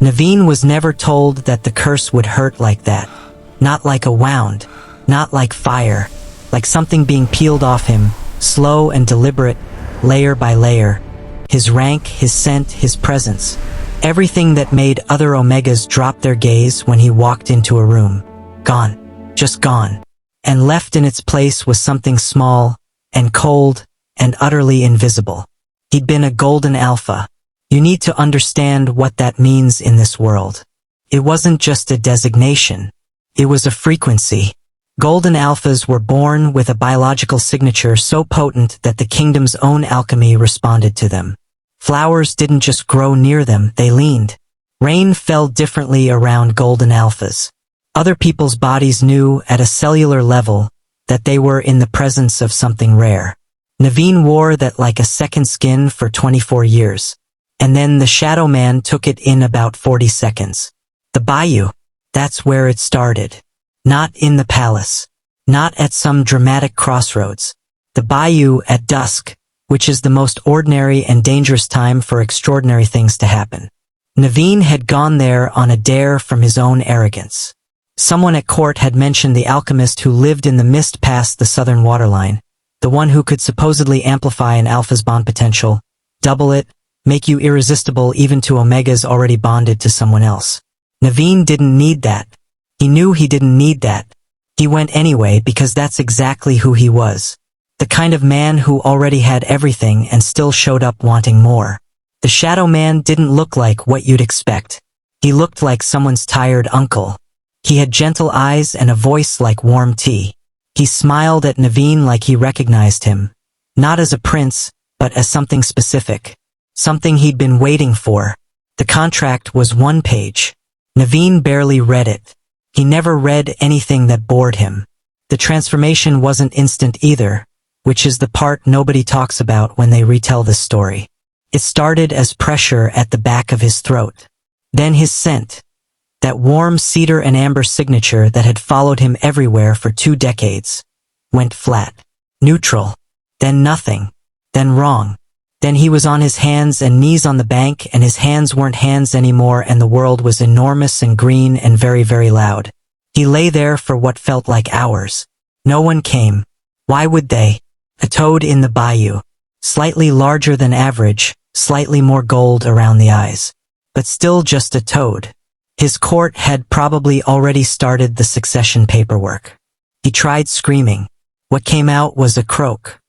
Naveen was never told that the curse would hurt like that. Not like a wound, not like fire, like something being peeled off him, slow and deliberate, layer by layer. His rank, his scent, his presence. Everything that made other Omegas drop their gaze when he walked into a room. Gone. Just gone. And left in its place was something small, and cold, and utterly invisible. He'd been a golden alpha. You need to understand what that means in this world. It wasn't just a designation. It was a frequency. Golden alphas were born with a biological signature so potent that the kingdom's own alchemy responded to them. Flowers didn't just grow near them, they leaned. Rain fell differently around golden alphas. Other people's bodies knew at a cellular level that they were in the presence of something rare. Naveen wore that like a second skin for 24 years. And then the shadowman took it in about 40 seconds. The bayou. That's where it started. Not in the palace. Not at some dramatic crossroads. The bayou at dusk, which is the most ordinary and dangerous time for extraordinary things to happen. Naveen had gone there on a dare from his own arrogance. Someone at court had mentioned the alchemist who lived in the mist past the southern waterline, the one who could supposedly amplify an alpha's bond potential, double it, make you irresistible even to Omegas already bonded to someone else. Naveen didn't need that. He knew he didn't need that. He went anyway because that's exactly who he was. The kind of man who already had everything and still showed up wanting more. The shadow man didn't look like what you'd expect. He looked like someone's tired uncle. He had gentle eyes and a voice like warm tea. He smiled at Naveen like he recognized him. Not as a prince, but as something specific. Something he'd been waiting for. The contract was 1 page. Naveen barely read it. He never read anything that bored him. The transformation wasn't instant either, which is the part nobody talks about when they retell this story. It started as pressure at the back of his throat. Then his scent. That warm cedar and amber signature that had followed him everywhere for 2 decades. Went flat. Neutral. Then nothing. Then wrong. Then he was on his hands and knees on the bank, and his hands weren't hands anymore, and the world was enormous and green and very, very loud. He lay there for what felt like hours. No one came. Why would they? A toad in the bayou. Slightly larger than average, slightly more gold around the eyes. But still just a toad. His court had probably already started the succession paperwork. He tried screaming. What came out was a croak.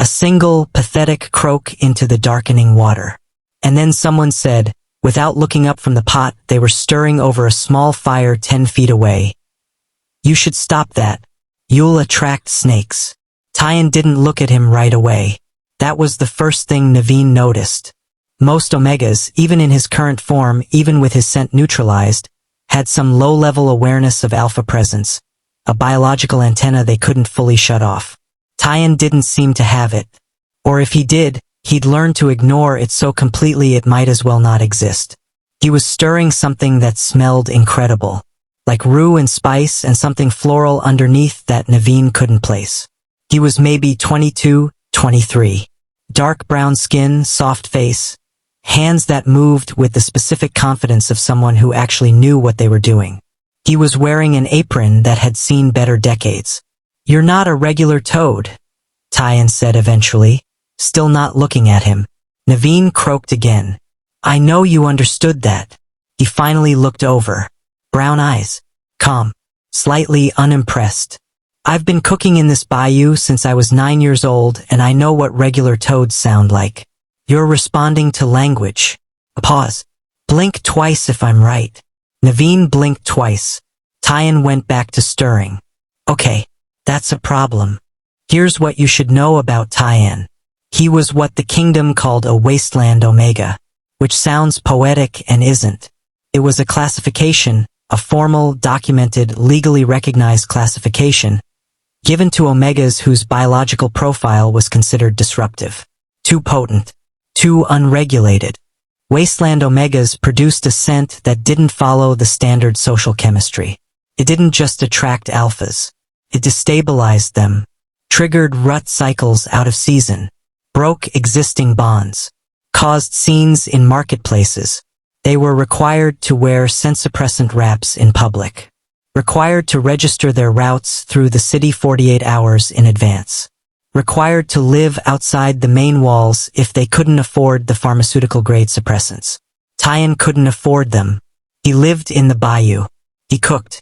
A single, pathetic croak into the darkening water. And then someone said, without looking up from the pot they were stirring over a small fire 10 feet away, "You should stop that. You'll attract snakes." Tyann didn't look at him right away. That was the first thing Naveen noticed. Most Omegas, even in his current form, even with his scent neutralized, had some low-level awareness of alpha presence, a biological antenna they couldn't fully shut off. Tyann didn't seem to have it. Or if he did, he'd learned to ignore it so completely it might as well not exist. He was stirring something that smelled incredible, like rue and spice and something floral underneath that Naveen couldn't place. He was maybe 22, 23. Dark brown skin, soft face, hands that moved with the specific confidence of someone who actually knew what they were doing. He was wearing an apron that had seen better decades. "You're not a regular toad," Tyann said eventually, still not looking at him. Naveen croaked again. "I know you understood that." He finally looked over. Brown eyes. Calm. Slightly unimpressed. "I've been cooking in this bayou since I was 9 years old, and I know what regular toads sound like. You're responding to language." A pause. "Blink twice if I'm right." Naveen blinked twice. Tyann went back to stirring. "Okay. That's a problem. Here's what you should know about Tyann. He was what the kingdom called a wasteland Omega, which sounds poetic and isn't. It was a classification, a formal, documented, legally recognized classification, given to Omegas whose biological profile was considered disruptive. Too potent. Too unregulated. Wasteland Omegas produced a scent that didn't follow the standard social chemistry. It didn't just attract alphas. It destabilized them, triggered rut cycles out of season, broke existing bonds, caused scenes in marketplaces, They were required to wear scent-suppressant wraps in public. Required to register their routes through the city 48 hours in advance. Required to live outside the main walls if they couldn't afford the pharmaceutical-grade suppressants. Tyann couldn't afford them. He lived in the bayou. He cooked.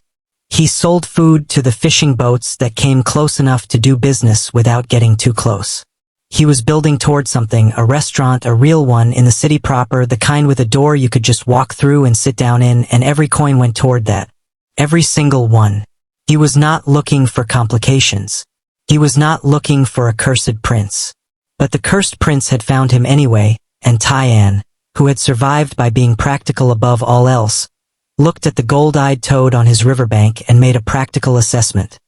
He sold food to the fishing boats that came close enough to do business without getting too close. He was building toward something, a restaurant, a real one in the city proper, the kind with a door you could just walk through and sit down in, and every coin went toward that. Every single one. He was not looking for complications. He was not looking for a cursed prince. But the cursed prince had found him anyway, and Tyann, who had survived by being practical above all else, looked at the gold-eyed toad on his riverbank and made a practical assessment.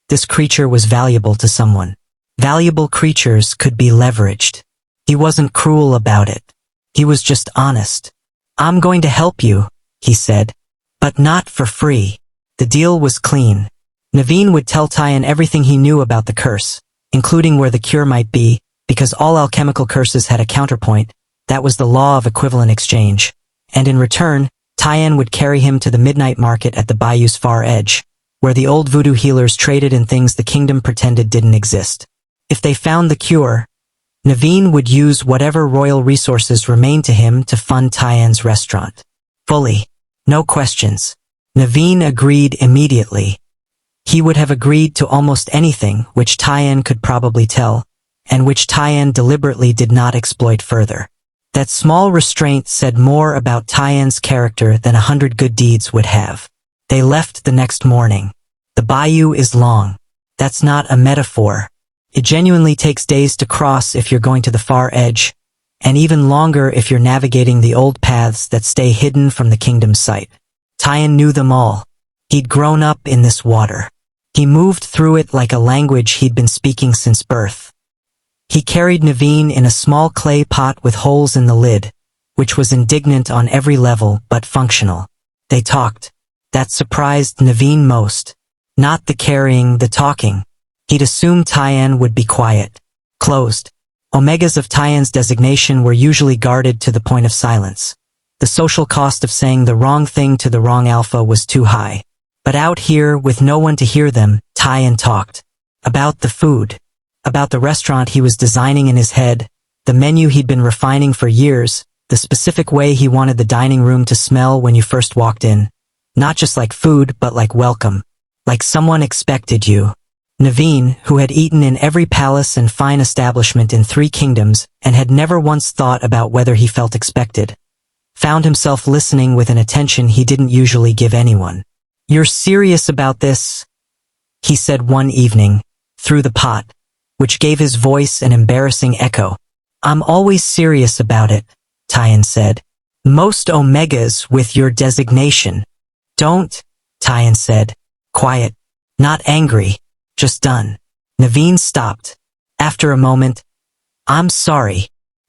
This creature was valuable to someone. Valuable creatures could be leveraged. He wasn't cruel about it. He was just honest. "I'm going to help you," he said. "But not for free." The deal was clean. Naveen would tell Tyann everything he knew about the curse, including where the cure might be, because all alchemical curses had a counterpoint. That was the law of equivalent exchange. And in return, Tyann would carry him to the midnight market at the bayou's far edge, where the old voodoo healers traded in things the kingdom pretended didn't exist. If they found the cure, Naveen would use whatever royal resources remained to him to fund Tyann's restaurant. Fully. No questions. Naveen agreed immediately. He would have agreed to almost anything, which Tyann could probably tell, and which Tyann deliberately did not exploit further. That small restraint said more about Tyann's character than 100 good deeds would have. They left the next morning. The bayou is long. That's not a metaphor. It genuinely takes days to cross if you're going to the far edge, and even longer if you're navigating the old paths that stay hidden from the kingdom's sight. Tyann knew them all. He'd grown up in this water. He moved through it like a language he'd been speaking since birth. He carried Naveen in a small clay pot with holes in the lid, which was indignant on every level but functional. They talked. That surprised Naveen most. Not the carrying, the talking. He'd assumed Tyann would be quiet. Closed. Omegas of Tyann's designation were usually guarded to the point of silence. The social cost of saying the wrong thing to the wrong alpha was too high. But out here, with no one to hear them, Tyann talked. About the food. About the restaurant he was designing in his head, the menu he'd been refining for years, the specific way he wanted the dining room to smell when you first walked in. Not just like food, but like welcome. Like someone expected you. Naveen, who had eaten in every palace and fine establishment in 3 kingdoms and had never once thought about whether he felt expected, found himself listening with an attention he didn't usually give anyone. "You're serious about this?" he said one evening, through the pot, which gave his voice an embarrassing echo. "I'm always serious about it," Tyann said. "Most Omegas with your designation." "Don't," Tyann said. Quiet. Not angry. Just done. Naveen stopped. After a moment, "I'm sorry."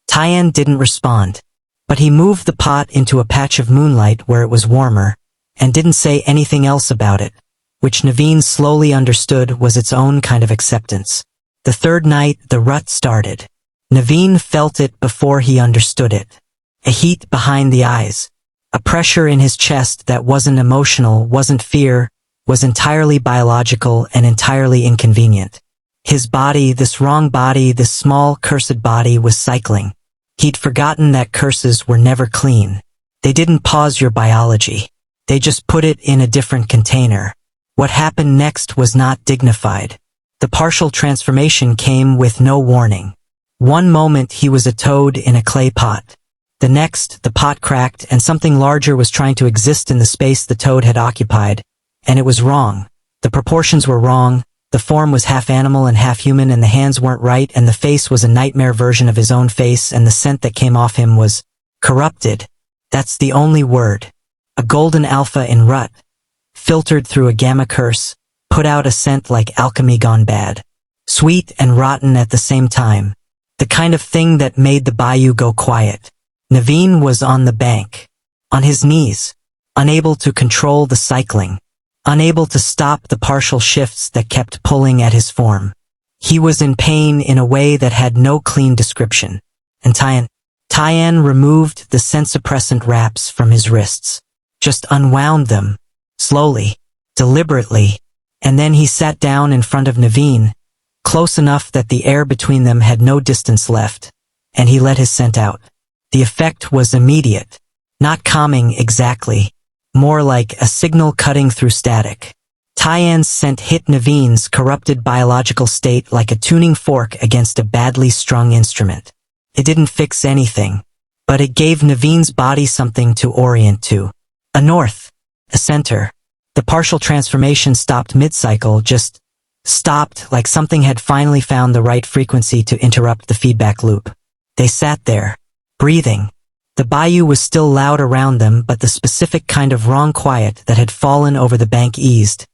Tyann didn't respond, but he moved the pot into a patch of moonlight where it was warmer, and didn't say anything else about it, which Naveen slowly understood was its own kind of acceptance. The third night, the rut started. Naveen felt it before he understood it. A heat behind the eyes. A pressure in his chest that wasn't emotional, wasn't fear, was entirely biological and entirely inconvenient. His body, this wrong body, this small, cursed body, was cycling. He'd forgotten that curses were never clean. They didn't pause your biology. They just put it in a different container. What happened next was not dignified. The partial transformation came with no warning. One moment he was a toad in a clay pot. The next, the pot cracked and something larger was trying to exist in the space the toad had occupied. And it was wrong. The proportions were wrong, the form was half animal and half human, and the hands weren't right, and the face was a nightmare version of his own face, and the scent that came off him was corrupted. That's the only word. A golden alpha in rut, filtered through a gamma curse, put out a scent like alchemy gone bad. Sweet and rotten at the same time. The kind of thing that made the bayou go quiet. Naveen was on the bank. On his knees. Unable to control the cycling. Unable to stop the partial shifts that kept pulling at his form. He was in pain in a way that had no clean description. And Tyann Tyann removed the sense-suppressant wraps from his wrists, just unwound them, slowly, deliberately, and then he sat down in front of Naveen, close enough that the air between them had no distance left, and he let his scent out. The effect was immediate, not calming exactly, more like a signal cutting through static. Tyann's scent hit Naveen's corrupted biological state like a tuning fork against a badly strung instrument. It didn't fix anything, but it gave Naveen's body something to orient to. A north, a center. The partial transformation stopped mid-cycle, just stopped like something had finally found the right frequency to interrupt the feedback loop. They sat there, breathing. The bayou was still loud around them, but the specific kind of wrong quiet that had fallen over the bank eased,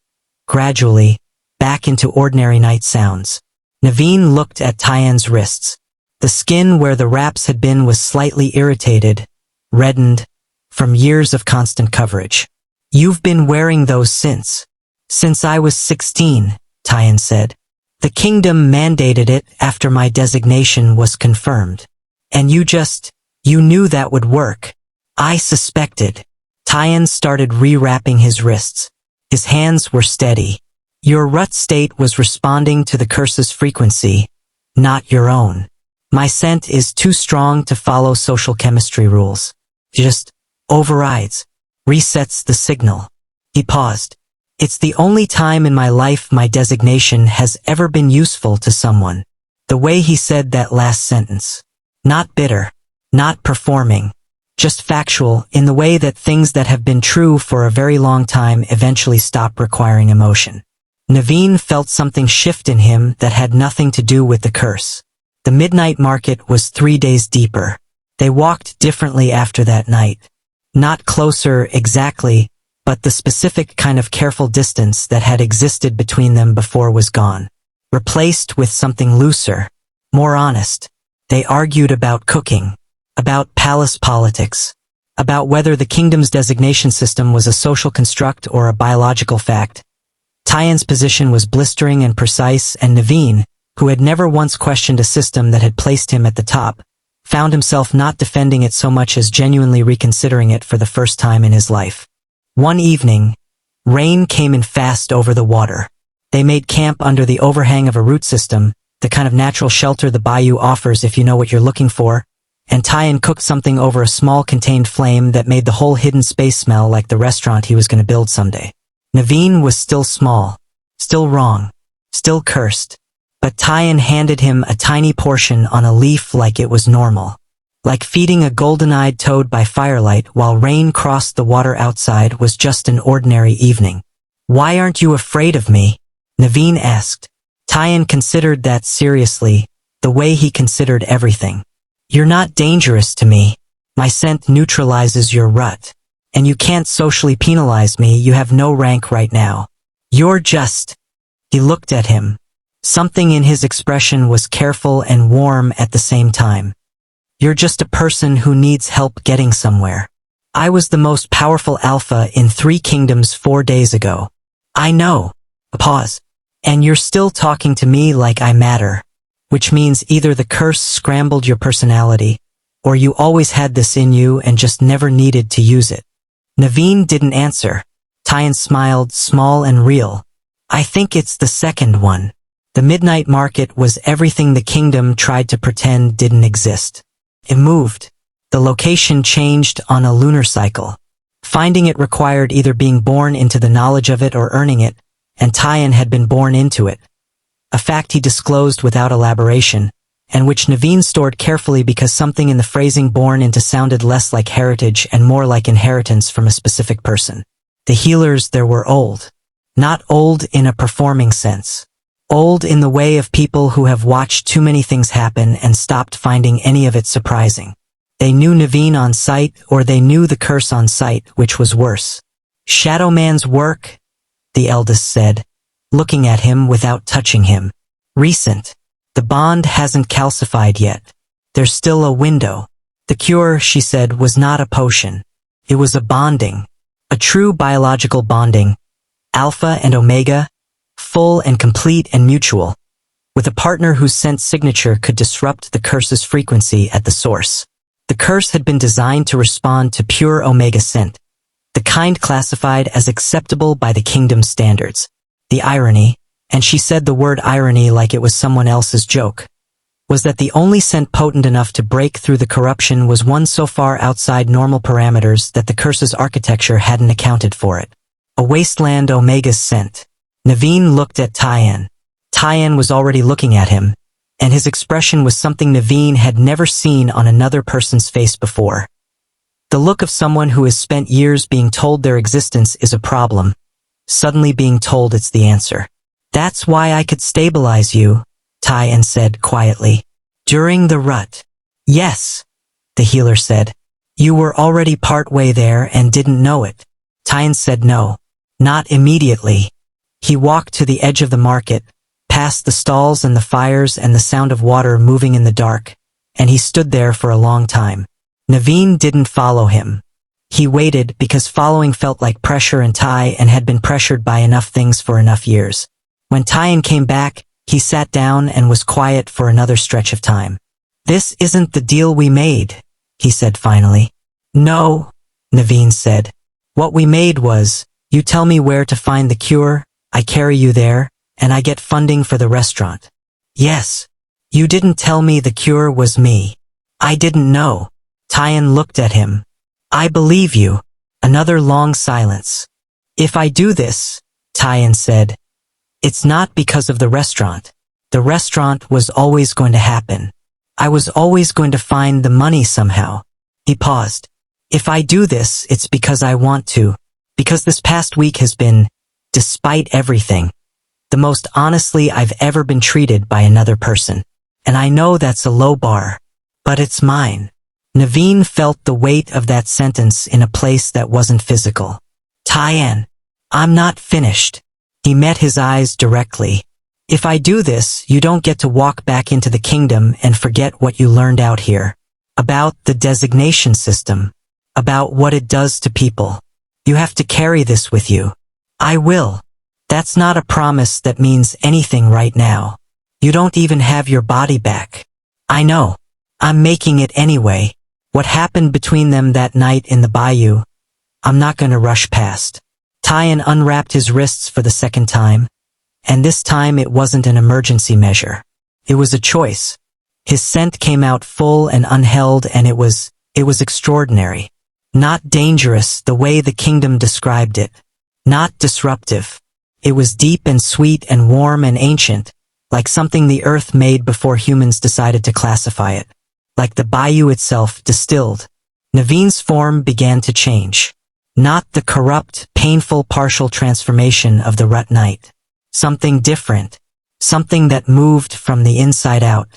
gradually, back into ordinary night sounds. Naveen looked at Tyann's wrists. The skin where the wraps had been was slightly irritated, reddened, from years of constant coverage. "You've been wearing those since I was 16, Tyann said. "The kingdom mandated it after my designation was confirmed. And you knew that would work." "I suspected." Tyann started rewrapping his wrists. His hands were steady. "Your rut state was responding to the curse's frequency, not your own. My scent is too strong to follow social chemistry rules. Just overrides, resets the signal." He paused. "It's the only time in my life my designation has ever been useful to someone." The way he said that last sentence. Not bitter, not performing, just factual, in the way that things that have been true for a very long time eventually stop requiring emotion. Naveen felt something shift in him that had nothing to do with the curse. The midnight market was 3 days deeper. They walked differently after that night. Not closer exactly, but the specific kind of careful distance that had existed between them before was gone, replaced with something looser, more honest. They argued about cooking, about palace politics, about whether the kingdom's designation system was a social construct or a biological fact. Tyann's position was blistering and precise, and Naveen, who had never once questioned a system that had placed him at the top, found himself not defending it so much as genuinely reconsidering it for the first time in his life. One evening, rain came in fast over the water. They made camp under the overhang of a root system, the kind of natural shelter the bayou offers if you know what you're looking for, and Tyann cooked something over a small contained flame that made the whole hidden space smell like the restaurant he was going to build someday. Naveen was still small, still wrong, still cursed, but Tyann handed him a tiny portion on a leaf like it was normal. Like feeding a golden-eyed toad by firelight while rain crossed the water outside was just an ordinary evening. "Why aren't you afraid of me?" Naveen asked. Tyann considered that seriously, the way he considered everything. "You're not dangerous to me. My scent neutralizes your rut. And you can't socially penalize me, you have no rank right now. You're just..." He looked at him. Something in his expression was careful and warm at the same time. "You're just a person who needs help getting somewhere. I was the most powerful alpha in 3 kingdoms 4 days ago. I know." A pause. "And you're still talking to me like I matter. Which means either the curse scrambled your personality, or you always had this in you and just never needed to use it." Naveen didn't answer. Tyann smiled, small and real. "I think it's the second one. The midnight market was everything the kingdom tried to pretend didn't exist. It moved. The location changed on a lunar cycle. Finding it required either being born into the knowledge of it or earning it, and Tyann had been born into it. A fact he disclosed without elaboration, and which Naveen stored carefully because something in the phrasing born into sounded less like heritage and more like inheritance from a specific person. The healers there were old. Not old in a performing sense. Old in the way of people who have watched too many things happen and stopped finding any of it surprising. They knew Naveen on sight, or they knew the curse on sight, which was worse. "Shadowman's work," the eldest said, looking at him without touching him. "Recent. The bond hasn't calcified yet. There's still a window." The cure, she said, was not a potion. It was a bonding. A true biological bonding. Alpha and Omega. Full and complete and mutual. With a partner whose scent signature could disrupt the curse's frequency at the source. The curse had been designed to respond to pure Omega scent, the kind classified as acceptable by the kingdom's standards. The irony, and she said the word irony like it was someone else's joke, was that the only scent potent enough to break through the corruption was one so far outside normal parameters that the curse's architecture hadn't accounted for it. A wasteland Omega's scent. Naveen looked at Tyann. Tyann was already looking at him, and his expression was something Naveen had never seen on another person's face before. The look of someone who has spent years being told their existence is a problem, suddenly being told it's the answer. That's why I could stabilize you, Tyann said quietly. During the rut. Yes, the healer said. You were already partway there and didn't know it. Tyann said no. Not immediately. He walked to the edge of the market, past the stalls and the fires and the sound of water moving in the dark, and he stood there for a long time. Naveen didn't follow him. He waited because following felt like pressure, and Tyann had been pressured by enough things for enough years. When Tyann came back, he sat down and was quiet for another stretch of time. This isn't the deal we made, he said finally. No, Naveen said. What we made was, you tell me where to find the cure, I carry you there, and I get funding for the restaurant. Yes. You didn't tell me the cure was me. I didn't know. Tyann looked at him. I believe you. Another long silence. If I do this, Tyann said, it's not because of the restaurant. The restaurant was always going to happen. I was always going to find the money somehow. He paused. If I do this, it's because I want to. Because this past week has been, despite everything, the most honestly I've ever been treated by another person. And I know that's a low bar. But it's mine. Naveen felt the weight of that sentence in a place that wasn't physical. Tyann, I'm not finished. He met his eyes directly. If I do this, you don't get to walk back into the kingdom and forget what you learned out here. About the designation system. About what it does to people. You have to carry this with you. I will. That's not a promise that means anything right now. You don't even have your body back. I know. I'm making it anyway. What happened between them that night in the bayou, I'm not gonna rush past. Tyann unwrapped his wrists for the second time, and this time it wasn't an emergency measure. It was a choice. His scent came out full and unheld, and it was extraordinary. Not dangerous the way the kingdom described it. Not disruptive. It was deep and sweet and warm and ancient, like something the earth made before humans decided to classify it. Like the bayou itself distilled. Naveen's form began to change. Not the corrupt, painful partial transformation of the rut night. Something different. Something that moved from the inside out.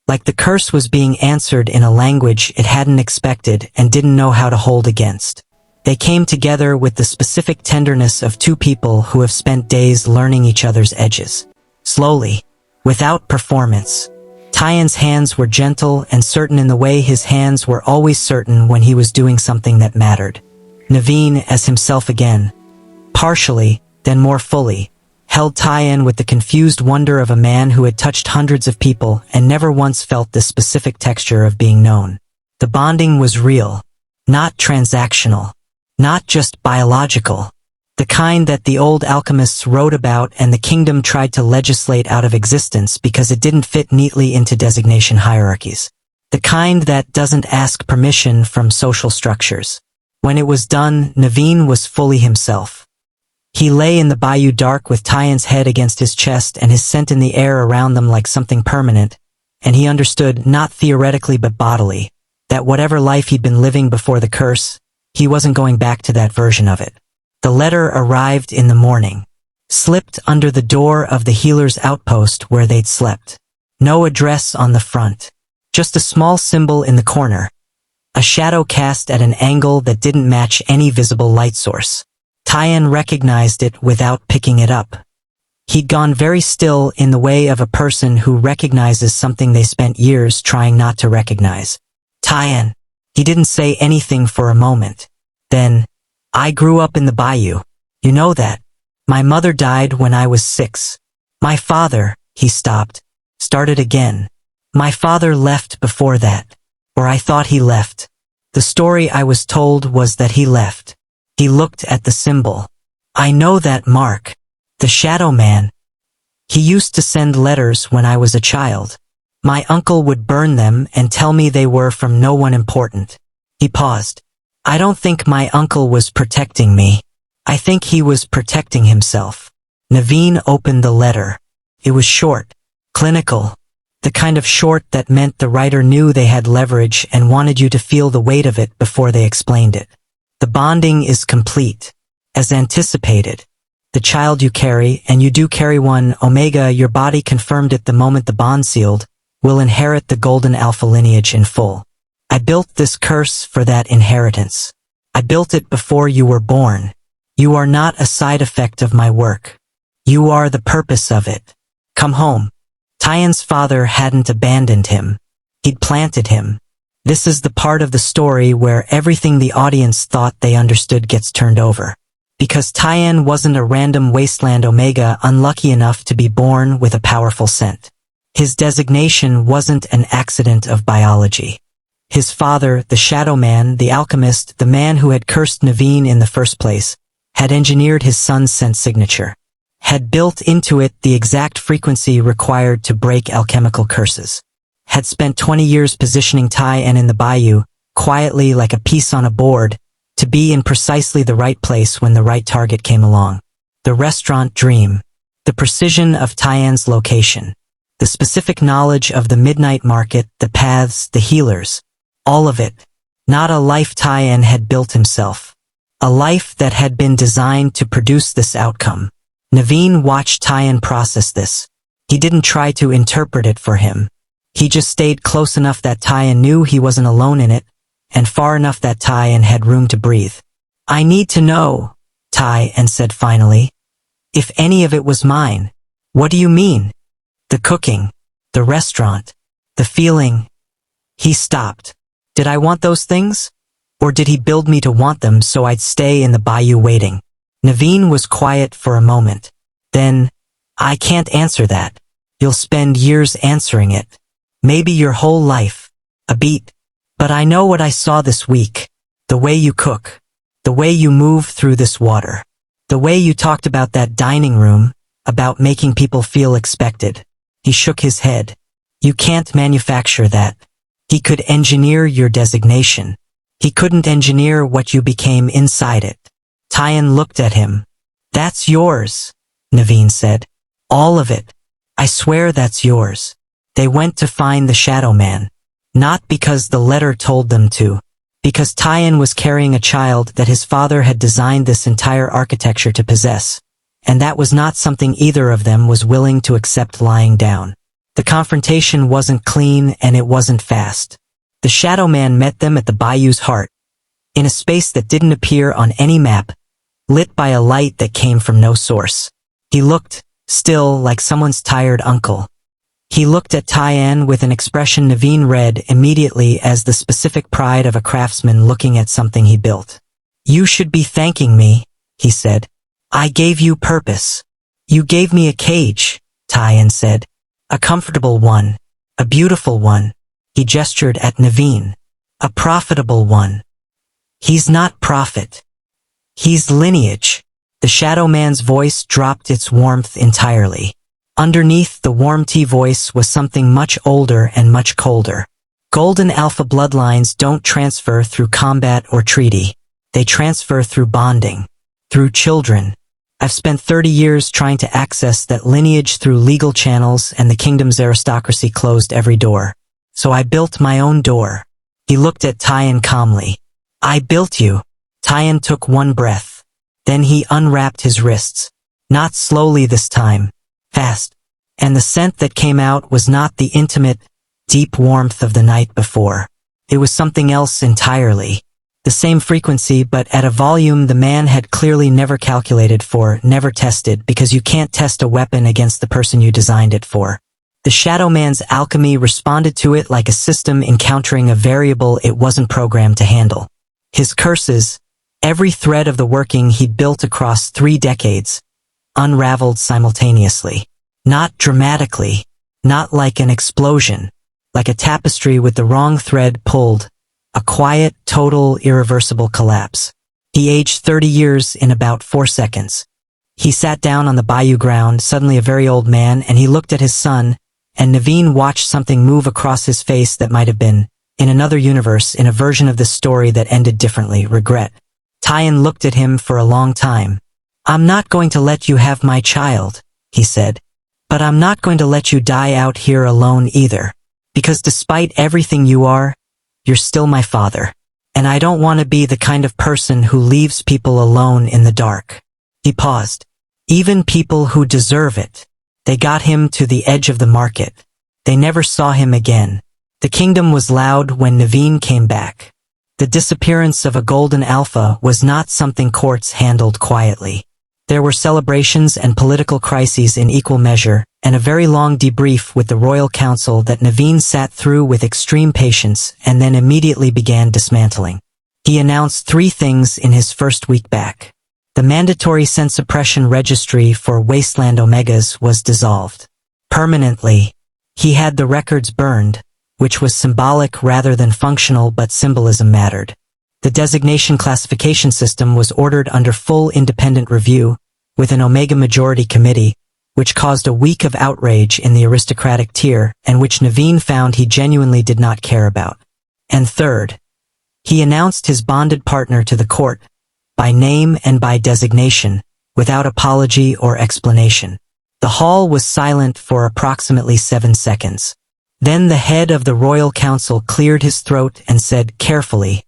Like the curse was being answered in a language it hadn't expected and didn't know how to hold against. They came together with the specific tenderness of two people who have spent days learning each other's edges. Slowly. Without performance. Tyann's hands were gentle and certain in the way his hands were always certain when he was doing something that mattered. Naveen as himself again. Partially, then more fully, held Tyann with the confused wonder of a man who had touched hundreds of people and never once felt the specific texture of being known. The bonding was real. Not transactional. Not just biological. The kind that the old alchemists wrote about and the kingdom tried to legislate out of existence because it didn't fit neatly into designation hierarchies. The kind that doesn't ask permission from social structures. When it was done, Naveen was fully himself. He lay in the bayou dark with Tyann's head against his chest and his scent in the air around them like something permanent, and he understood, not theoretically but bodily, that whatever life he'd been living before the curse, he wasn't going back to that version of it. The letter arrived in the morning. Slipped under the door of the healer's outpost where they'd slept. No address on the front. Just a small symbol in the corner. A shadow cast at an angle that didn't match any visible light source. Tyann recognized it without picking it up. He'd gone very still in the way of a person who recognizes something they spent years trying not to recognize. Tyann. He didn't say anything for a moment. Then, I grew up in the bayou. You know that. My mother died when I was 6. My father, he stopped. Started again. My father left before that. Or I thought he left. The story I was told was that he left. He looked at the symbol. I know that mark. The shadowman. He used to send letters when I was a child. My uncle would burn them and tell me they were from no one important. He paused. I don't think my uncle was protecting me. I think he was protecting himself. Naveen opened the letter. It was short, clinical. The kind of short that meant the writer knew they had leverage and wanted you to feel the weight of it before they explained it. The bonding is complete. As anticipated. The child you carry, and you do carry one, Omega, your body confirmed it the moment the bond sealed, will inherit the golden alpha lineage in full. I built this curse for that inheritance. I built it before you were born. You are not a side effect of my work. You are the purpose of it. Come home. Tyann's father hadn't abandoned him. He'd planted him. This is the part of the story where everything the audience thought they understood gets turned over. Because Tyann wasn't a random wasteland Omega unlucky enough to be born with a powerful scent. His designation wasn't an accident of biology. His father, the shadowman, the alchemist, the man who had cursed Naveen in the first place, had engineered his son's scent signature. Had built into it the exact frequency required to break alchemical curses. Had spent 20 years positioning Tyann in the bayou, quietly like a piece on a board, to be in precisely the right place when the right target came along. The restaurant dream. The precision of Tyann's location. The specific knowledge of the midnight market, the paths, the healers. All of it. Not a life Tyann had built himself. A life that had been designed to produce this outcome. Naveen watched Tyann process this. He didn't try to interpret it for him. He just stayed close enough that Tyann knew he wasn't alone in it, and far enough that Tyann had room to breathe. I need to know, Tyann said finally. If any of it was mine. What do you mean? The cooking, the restaurant, the feeling. He stopped. Did I want those things? Or did he build me to want them so I'd stay in the bayou waiting? Naveen was quiet for a moment. Then, I can't answer that. You'll spend years answering it. Maybe your whole life. A beat. But I know what I saw this week. The way you cook. The way you move through this water. The way you talked about that dining room, about making people feel expected. He shook his head. You can't manufacture that. He could engineer your designation. He couldn't engineer what you became inside it. Tyann looked at him. That's yours, Naveen said. All of it. I swear that's yours. They went to find the shadowman. Not because the letter told them to. Because Tyann was carrying a child that his father had designed this entire architecture to possess. And that was not something either of them was willing to accept lying down. The confrontation wasn't clean and it wasn't fast. The shadowman met them at the bayou's heart. In a space that didn't appear on any map. Lit by a light that came from no source. He looked, still, like someone's tired uncle. He looked at Tyann with an expression Naveen read immediately as the specific pride of a craftsman looking at something he built. You should be thanking me, he said. I gave you purpose. You gave me a cage, Tyann said. A comfortable one. A beautiful one. He gestured at Naveen. A profitable one. He's not profit. He's lineage. The shadowman's voice dropped its warmth entirely. Underneath the warm tea voice was something much older and much colder. Golden alpha bloodlines don't transfer through combat or treaty. They transfer through bonding. Through children. I've spent 30 years trying to access that lineage through legal channels and the kingdom's aristocracy closed every door. So I built my own door. He looked at Tyann calmly. I built you. Tyann took one breath. Then he unwrapped his wrists. Not slowly this time. Fast. And the scent that came out was not the intimate, deep warmth of the night before. It was something else entirely. The same frequency but at a volume the man had clearly never calculated for, never tested, because you can't test a weapon against the person you designed it for. The shadowman's alchemy responded to it like a system encountering a variable it wasn't programmed to handle. His curses, every thread of the working he'd built across 3 decades, unraveled simultaneously. Not dramatically, not like an explosion, like a tapestry with the wrong thread pulled, a quiet, total, irreversible collapse. He aged 30 years in about 4 seconds. He sat down on the bayou ground, suddenly a very old man, and he looked at his son, and Naveen watched something move across his face that might have been, in another universe, in a version of this story that ended differently, regret. Tyann looked at him for a long time. "I'm not going to let you have my child," he said. "But I'm not going to let you die out here alone either. Because despite everything you are, you're still my father. And I don't want to be the kind of person who leaves people alone in the dark." He paused. "Even people who deserve it. They got him to the edge of the market. They never saw him again." The kingdom was loud when Naveen came back. The disappearance of a golden alpha was not something courts handled quietly. There were celebrations and political crises in equal measure, and a very long debrief with the royal council that Naveen sat through with extreme patience and then immediately began dismantling. He announced 3 things in his first week back. The mandatory scent suppression registry for Wasteland Omegas was dissolved. Permanently. He had the records burned, which was symbolic rather than functional, but symbolism mattered. The designation classification system was ordered under full independent review, with an Omega majority committee, which caused a week of outrage in the aristocratic tier and which Naveen found he genuinely did not care about. And third, he announced his bonded partner to the court, by name and by designation, without apology or explanation. The hall was silent for approximately 7 seconds. Then the head of the royal council cleared his throat and said carefully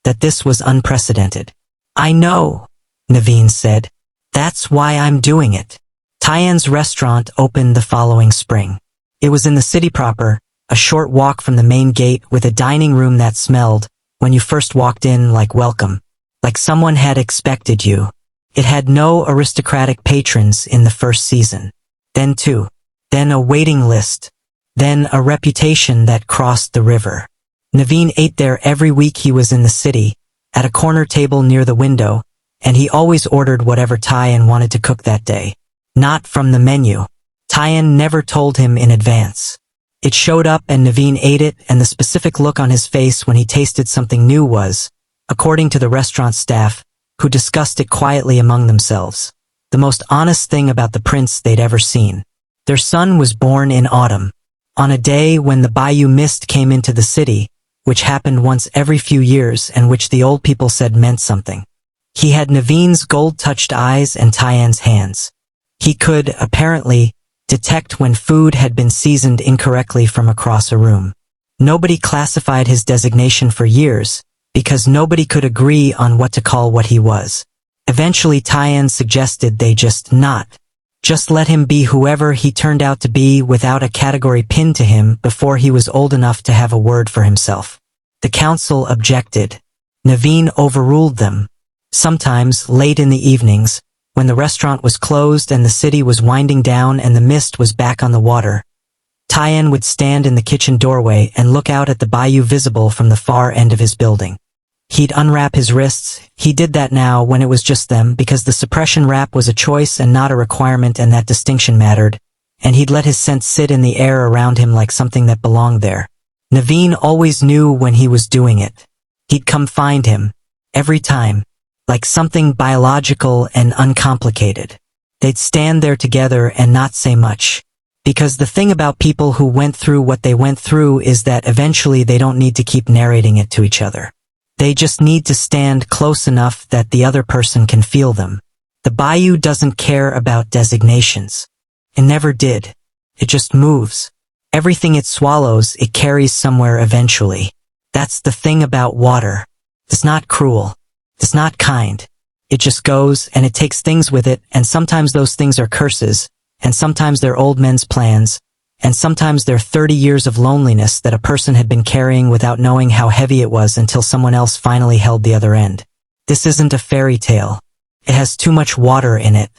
that this was unprecedented. "I know," Naveen said. "That's why I'm doing it." Tyann's restaurant opened the following spring. It was in the city proper, a short walk from the main gate, with a dining room that smelled, when you first walked in, like welcome. Like someone had expected you. It had no aristocratic patrons in the first season. Then 2. Then a waiting list. Then a reputation that crossed the river. Naveen ate there every week he was in the city, at a corner table near the window, and he always ordered whatever Tyann wanted to cook that day. Not from the menu. Tyann never told him in advance. It showed up and Naveen ate it, and the specific look on his face when he tasted something new was, according to the restaurant staff, who discussed it quietly among themselves, the most honest thing about the prince they'd ever seen. Their son was born in autumn, on a day when the bayou mist came into the city, which happened once every few years and which the old people said meant something. He had Naveen's gold-touched eyes and Tyann's hands. He could, apparently, detect when food had been seasoned incorrectly from across a room. Nobody classified his designation for years, because nobody could agree on what to call what he was. Eventually Tyann suggested they just let him be whoever he turned out to be without a category pinned to him before he was old enough to have a word for himself. The council objected. Naveen overruled them. Sometimes, late in the evenings, when the restaurant was closed and the city was winding down and the mist was back on the water, Tyann would stand in the kitchen doorway and look out at the bayou visible from the far end of his building. He'd unwrap his wrists. He did that now when it was just them, because the suppression wrap was a choice and not a requirement, and that distinction mattered, and he'd let his scent sit in the air around him like something that belonged there. Naveen always knew when he was doing it. He'd come find him, every time, like something biological and uncomplicated. They'd stand there together and not say much. Because the thing about people who went through what they went through is that eventually they don't need to keep narrating it to each other. They just need to stand close enough that the other person can feel them. The bayou doesn't care about designations. It never did. It just moves. Everything it swallows, it carries somewhere eventually. That's the thing about water. It's not cruel. It's not kind. It just goes, and it takes things with it, and sometimes those things are curses, and sometimes they're old men's plans, and sometimes they're 30 years of loneliness that a person had been carrying without knowing how heavy it was until someone else finally held the other end. This isn't a fairy tale. It has too much water in it.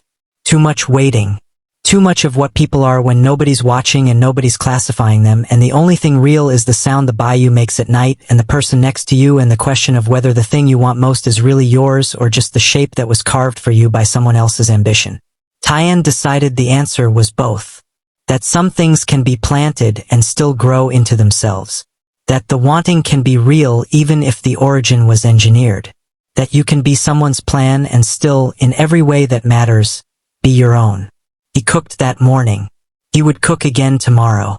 Too much waiting. Too much of what people are when nobody's watching and nobody's classifying them, and the only thing real is the sound the bayou makes at night and the person next to you, and the question of whether the thing you want most is really yours or just the shape that was carved for you by someone else's ambition. Tyann decided the answer was both. That some things can be planted and still grow into themselves. That the wanting can be real even if the origin was engineered. That you can be someone's plan and still, in every way that matters, be your own. He cooked that morning. He would cook again tomorrow.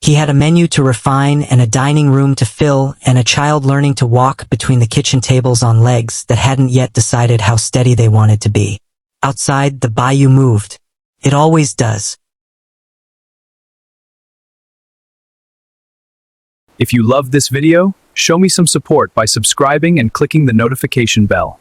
He had a menu to refine and a dining room to fill and a child learning to walk between the kitchen tables on legs that hadn't yet decided how steady they wanted to be. Outside, the bayou moved. It always does. If you loved this video, show me some support by subscribing and clicking the notification bell.